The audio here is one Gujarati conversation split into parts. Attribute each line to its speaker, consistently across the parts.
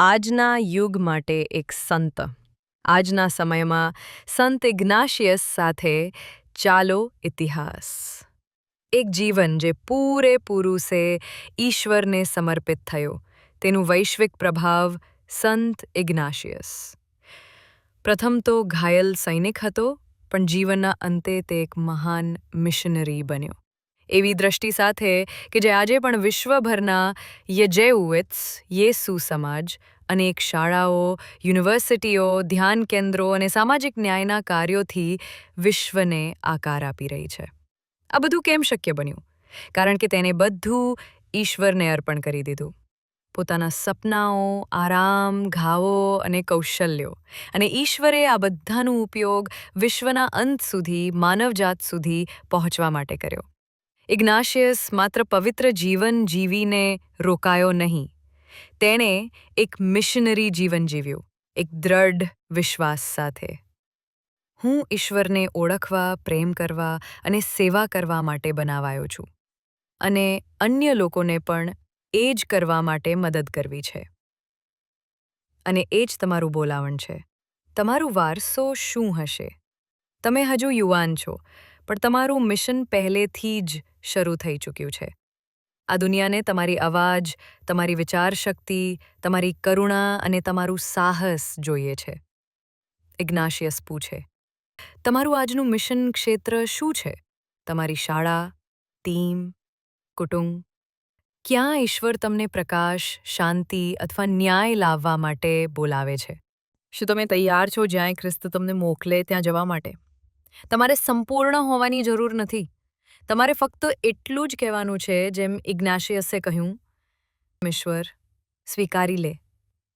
Speaker 1: આજના યુગ માટે એક સંત આજના સમયમાં સંત ઇગ્નાશિયસ સાથે ચાલો ઇતિહાસ એક જીવન જે પૂરેપૂરું સે ઈશ્વરને સમર્પિત થયો તેનું વૈશ્વિક પ્રભાવ સંત ઇગ્નાશિયસ પ્રથમ તો ઘાયલ સૈનિક હતો પણ જીવનના અંતે તે એક મહાન મિશનરી બન્યો એવી દ્રષ્ટિ સાથે કે જે આજે પણ વિશ્વભરના યેજુઇટ્સ યેસુ સમાજ અનેક શાળાઓ યુનિવર્સિટીઓ ધ્યાન કેન્દ્રો અને સામાજિક ન્યાયના કાર્યોથી વિશ્વને આકાર આપી રહી છે આ બધું કેમ શક્ય બન્યું કારણ કે તેને બધું ઈશ્વરને અર્પણ કરી દીધું પોતાના સપનાઓ આરામ ઘાવો અને કૌશલ્યો અને ઈશ્વરે આ બધાનો ઉપયોગ વિશ્વના અંત સુધી માનવજાત સુધી પહોંચવા માટે કર્યો ઇગ્નાશિયસ માત્ર પવિત્ર જીવન જીવીને રોકાયો નહીં તેણે એક મિશનરી જીવન જીવ્યું એક દ્રઢ વિશ્વાસ સાથે હું ઈશ્વરને ઓળખવા પ્રેમ કરવા અને સેવા કરવા માટે બનાવાયો છું અને અન્ય લોકોને પણ એ જ કરવા માટે મદદ કરવી છે અને એ જ તમારું બોલાવણ છે તમારું વારસો શું હશે તમે હજુ યુવાન છો પણ તમારું મિશન પહેલેથી જ શરૂ થઈ ચૂક્યું છે આ દુનિયાને તમારી અવાજ તમારી વિચારશક્તિ તમારી કરુણા અને તમારું સાહસ જોઈએ છે ઇગ્નાશિયસ પૂછે તમારું આજનું મિશન ક્ષેત્ર શું છે તમારી શાળા ટીમ કુટુંબ ક્યાં ઈશ્વર તમને પ્રકાશ શાંતિ અથવા ન્યાય લાવવા માટે બોલાવે છે શું તમે તૈયાર છો જ્યાં ખ્રિસ્ત તમને મોકલે ત્યાં જવા માટે તમારે સંપૂર્ણ હોવાની જરૂર નથી તમારે ફક્ત એટલું જ કહેવાનું છે જેમ ઇગ્નાશિયસે કહ્યું ઈશ્વર સ્વીકારી લે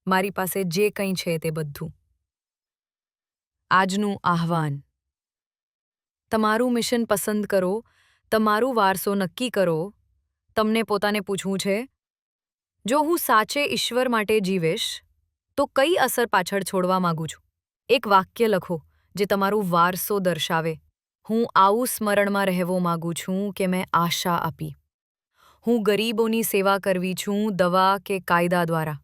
Speaker 1: મારી પાસે જે કંઈ છે તે બધું આજનું આહ્વાન તમારું મિશન પસંદ કરો તમારું વારસો નક્કી કરો તમને પોતાને પૂછવું છે જો હું સાચે ઈશ્વર માટે જીવીશ તો કઈ અસર પાછળ છોડવા માંગુ છું એક વાક્ય લખો જે તમારું વારસો દર્શાવે હું આવું સ્મરણમાં રહેવો માગું છું કે મેં આશા આપી હું ગરીબોની સેવા કરવી છું દવા કે કાયદા દ્વારા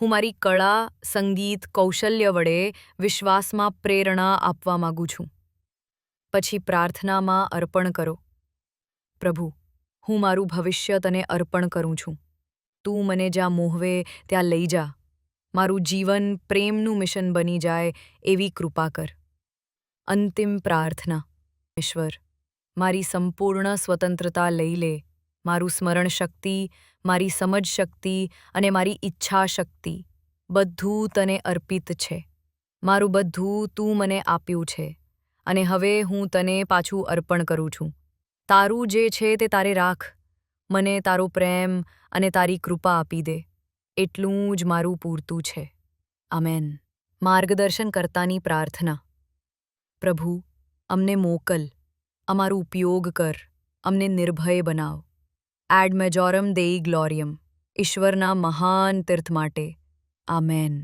Speaker 1: હું મારી કળા સંગીત કૌશલ્ય વડે વિશ્વાસમાં પ્રેરણા આપવા માગું છું પછી પ્રાર્થનામાં અર્પણ કરો પ્રભુ હું મારું ભવિષ્ય તને અર્પણ કરું છું તું મને જ્યાં મોહવે ત્યાં લઈ જા મારું જીવન પ્રેમનું મિશન બની જાય એવી કૃપા કર અંતિમ પ્રાર્થના ઈશ્વર મારી સંપૂર્ણ સ્વતંત્રતા લઈ લે મારું સ્મરણ શક્તિ મારી સમજ શક્તિ અને મારી ઈચ્છા શક્તિ બધું તને અર્પિત છે મારું બધું તું મને આપ્યું છે અને હવે હું તને પાછું અર્પણ કરું છું તારું જે છે તે તારે રાખ મને તારો પ્રેમ અને તારી કૃપા આપી દે એટલું જ મારું પૂરતું છે આમેન માર્ગદર્શન કરતાની પ્રાર્થના પ્રભુ અમને મોકલ અમારો ઉપયોગ કર અમને નિર્ભય બનાવ એડ મેજોરમ દેઈ ગ્લોરિયમ ઈશ્વરના મહાન તીર્થ માટે આમેન